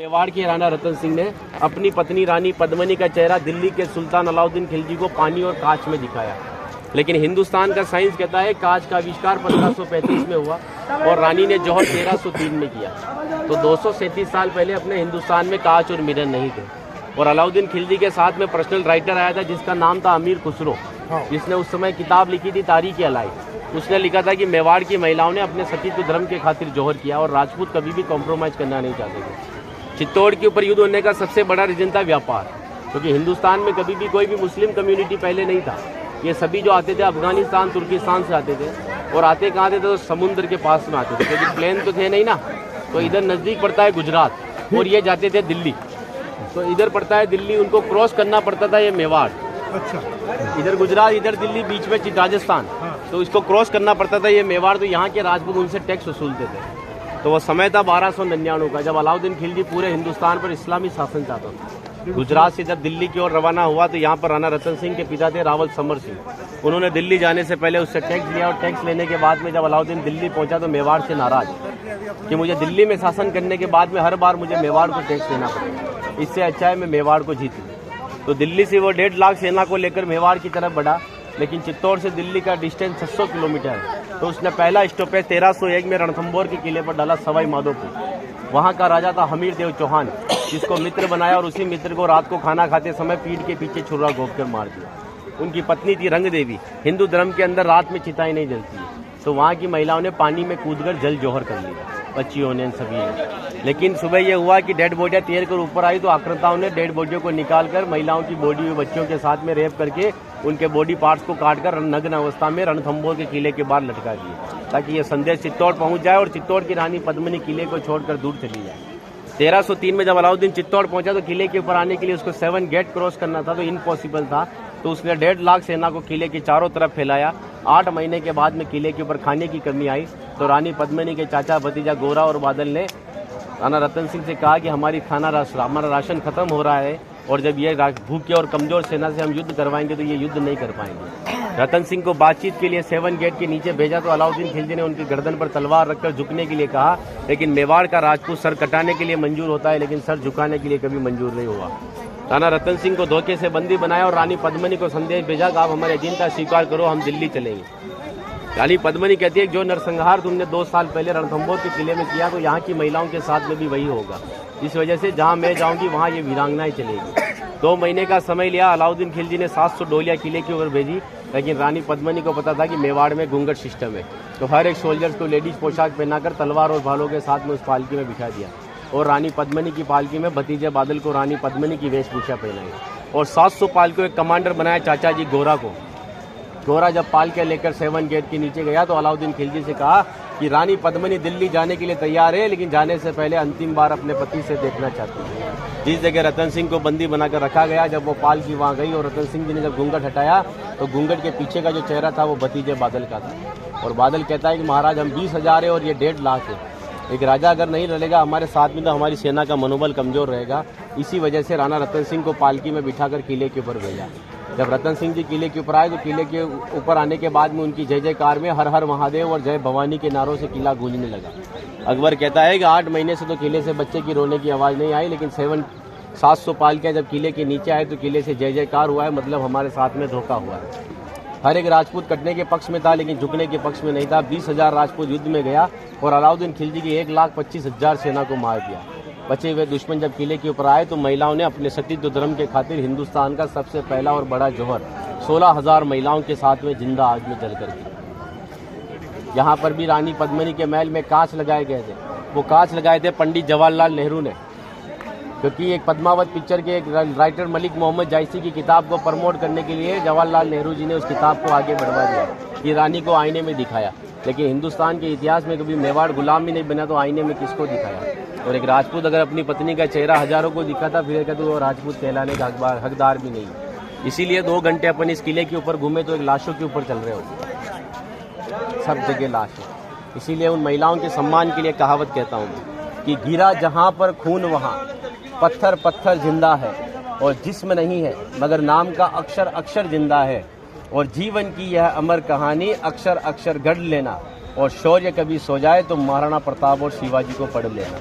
मेवाड़ के राणा रतन सिंह ने अपनी पत्नी रानी पद्मिनी का चेहरा दिल्ली के सुल्तान अलाउद्दीन खिलजी को पानी और कांच में दिखाया, लेकिन हिंदुस्तान का साइंस कहता है कांच का आविष्कार 1535 में हुआ और रानी ने जौहर 1303 में किया। तो 237 साल पहले अपने हिंदुस्तान में कांच और मिरर नहीं थे। और अलाउद्दीन खिलजी के साथ में पर्सनल राइटर आया था जिसका नाम था अमीर खुसरो, जिसने उस समय किताब लिखी थी तारीख अलाई। उसने लिखा था कि मेवाड़ की महिलाओं ने अपने सतीत्व धर्म के खातिर जौहर किया और राजपूत कभी भी कॉम्प्रोमाइज करना नहीं चाहते थे। चित्तौड़ के ऊपर युद्ध होने का सबसे बड़ा रीजन था व्यापार, क्योंकि हिंदुस्तान में कभी भी कोई भी मुस्लिम कम्युनिटी पहले नहीं था। ये सभी जो आते थे अफगानिस्तान तुर्किस्तान से आते थे, और आते कहाँ थे तो समुद्र के पास में आते थे, क्योंकि प्लेन तो थे नहीं ना। तो इधर नज़दीक पड़ता है गुजरात और ये जाते थे दिल्ली, तो इधर पड़ता है दिल्ली, उनको क्रॉस करना पड़ता था ये मेवाड़। अच्छा, इधर गुजरात इधर दिल्ली, बीच में राजस्थान, तो इसको क्रॉस करना पड़ता था ये मेवाड़। तो यहाँ के राजपूत उनसे टैक्स वसूलते थे। तो वो समय था 1299 का, जब अलाउद्दीन खिलजी पूरे हिंदुस्तान पर इस्लामी शासन चाहता था। गुजरात से जब दिल्ली की ओर रवाना हुआ तो यहाँ पर राणा रतन सिंह के पिता थे रावल समर सिंह। उन्होंने दिल्ली जाने से पहले उससे टैक्स लिया और टैक्स लेने के बाद में जब अलाउद्दीन दिल्ली पहुंचा तो मेवाड़ से नाराज कि मुझे दिल्ली में शासन करने के बाद में हर बार मुझे मेवाड़ को टैक्स देना पड़ेगा, इससे अच्छा है मैं मेवाड़ को जीत लूँ। तो दिल्ली से वो 1.5 लाख सेना को लेकर मेवाड़ की तरफ बढ़ा, लेकिन चित्तौड़ से दिल्ली का डिस्टेंस 600 किलोमीटर है। तो उसने पहला स्टॉपेज 1301 में रणथंभौर के किले पर डाला, सवाई माधोपुर। वहाँ का राजा था हमीर देव चौहान, जिसको मित्र बनाया और उसी मित्र को रात को खाना खाते समय पीठ के पीछे छुरा घोंप कर मार दिया। उनकी पत्नी थी रंग देवी। हिंदू धर्म के अंदर रात में चिताएं नहीं जलती है, तो वहाँ की महिलाओं ने पानी में कूदकर जल जौहर कर लिया, बच्चियों ने, सभी ने। लेकिन सुबह यह हुआ कि डेड बॉडियाँ तैर कर ऊपर आई तो आक्रांताओं ने डेड बॉडियों को निकालकर महिलाओं की बॉडी और बच्चों के साथ में रेप करके उनके बॉडी पार्ट्स को काटकर नग्न अवस्था में रणथंभौर के किले के बाहर लटका दिए, ताकि ये संदेश चित्तौड़ पहुंच जाए और चित्तौड़ की रानी पद्मिनी किले को छोड़कर दूर चली जाए। 1303 में जब अलाउद्दीन चित्तौड़ पहुंचा तो किले के ऊपर आने के लिए उसको 7 गेट क्रॉस करना था, तो इम्पॉसिबल था। तो उसने 1.5 लाख सेना को किले के चारों तरफ फैलाया। 8 महीने के बाद में किले के ऊपर खाने की कमी आई तो रानी पद्मिनी के चाचा भतीजा गोरा और बादल ने राणा रतन सिंह से कहा कि हमारा राशन खत्म हो रहा है और जब ये भूखे और कमजोर सेना से हम युद्ध करवाएंगे तो ये युद्ध नहीं कर पाएंगे। रतन सिंह को बातचीत के लिए 7 गेट के नीचे भेजा तो अलाउद्दीन खिलजी ने उनकी गर्दन पर तलवार रखकर झुकने के लिए कहा, लेकिन मेवाड़ का राजपूत सर कटाने के लिए मंजूर होता है लेकिन सर झुकाने के लिए कभी मंजूर नहीं हुआ। राणा रतन सिंह को धोखे से बंदी बनाया और रानी पद्मिनी को संदेश भेजा कि आप हमारे अधीनता स्वीकार करो, हम दिल्ली चलेंगे। रानी पद्मिनी कहती है कि जो नरसंहार तुमने 2 साल पहले रणथंभौर के किले में किया तो यहाँ की महिलाओं के साथ में भी वही होगा। इस वजह से जहाँ मैं जाऊँगी वहाँ ये वीरांगनाएं चलेगी। 2 महीने का समय लिया। अलाउद्दीन खिलजी ने 700 डोलियाँ किले की ओर भेजी, लेकिन रानी पद्मिनी को पता था कि मेवाड़ में घूंघट सिस्टम है, तो हर एक सोल्जर्स को लेडीज पोशाक पहनाकर तलवार और भालों के साथ में उस पालकी में बिठा दिया और रानी पद्मिनी की पालकी में भतीजे बादल को रानी पद्मिनी की वेशभूषा पहनाई और 700 पालकों एक कमांडर बनाया चाचा जी गोरा को। गोरा जब पालके लेकर 7 गेट के नीचे गया तो अलाउद्दीन खिलजी से कहा कि रानी पद्मिनी दिल्ली जाने के लिए तैयार है, लेकिन जाने से पहले अंतिम बार अपने पति से देखना चाहती है। जिस जगह रतन सिंह को बंदी बनाकर रखा गया, जब वो पालकी वहाँ गई और रतन सिंह जी ने जब घूंघट हटाया तो घूंघट के पीछे का जो चेहरा था वो भतीजे बादल का था। और बादल कहता है कि महाराज हम 20,000 है और ये 1.5 लाख है, एक राजा अगर नहीं लड़ेगा हमारे साथ में तो हमारी सेना का मनोबल कमजोर रहेगा। इसी वजह से राणा रतन सिंह को पालकी में बिठाकर किले के ऊपर भेजा। जब रतन सिंह जी किले के ऊपर आए तो किले के ऊपर आने के बाद में उनकी जय जयकार में हर हर महादेव और जय भवानी के नारों से किला गूंजने लगा। अकबर कहता है कि 8 महीने से तो किले से बच्चे की रोने की आवाज़ नहीं आई, लेकिन 700 पालकियाँ जब किले के नीचे आए तो किले से जय जयकार हुआ है, मतलब हमारे साथ में धोखा हुआ है। हर एक राजपूत कटने के पक्ष में था लेकिन झुकने के पक्ष में नहीं था। 20,000 राजपूत युद्ध में गया और अलाउद्दीन खिलजी की 1,25,000 सेना को मार दिया। बचे हुए दुश्मन जब किले के ऊपर आए तो महिलाओं ने अपने सतीत्व धर्म के खातिर हिंदुस्तान का सबसे पहला और बड़ा जौहर 16,000 महिलाओं के साथ में जिंदा आग में जलकर किया। यहाँ पर भी रानी पद्मिनी के महल में कांच लगाए गए थे। वो कांच लगाए थे पंडित जवाहरलाल नेहरू ने, क्योंकि एक पद्मावत पिक्चर के एक राइटर मलिक मोहम्मद जायसी की किताब को प्रमोट करने के लिए जवाहरलाल नेहरू जी ने उस किताब को आगे बढ़वा दिया। ये रानी को आईने में दिखाया, लेकिन हिंदुस्तान के इतिहास में कभी मेवाड़ गुलाम भी नहीं बना तो आईने में किसको दिखाया। और एक राजपूत अगर अपनी पत्नी का चेहरा हजारों को दिखाता फिर कहते वो राजपूत कहलाने का हकदार भी नहीं। इसीलिए 2 घंटे अपन इस किले के ऊपर घूमे तो एक लाशों के ऊपर चल रहे हो, सब जगह लाश है। इसीलिए उन महिलाओं के सम्मान के लिए कहावत कहता हूँ कि गिरा जहाँ पर खून वहाँ पत्थर पत्थर जिंदा है और जिस्म नहीं है मगर नाम का अक्षर अक्षर जिंदा है। और जीवन की यह अमर कहानी अक्षर अक्षर गढ़ लेना और शौर्य कभी सो जाए तो महाराणा प्रताप और शिवाजी को पढ़ लेना।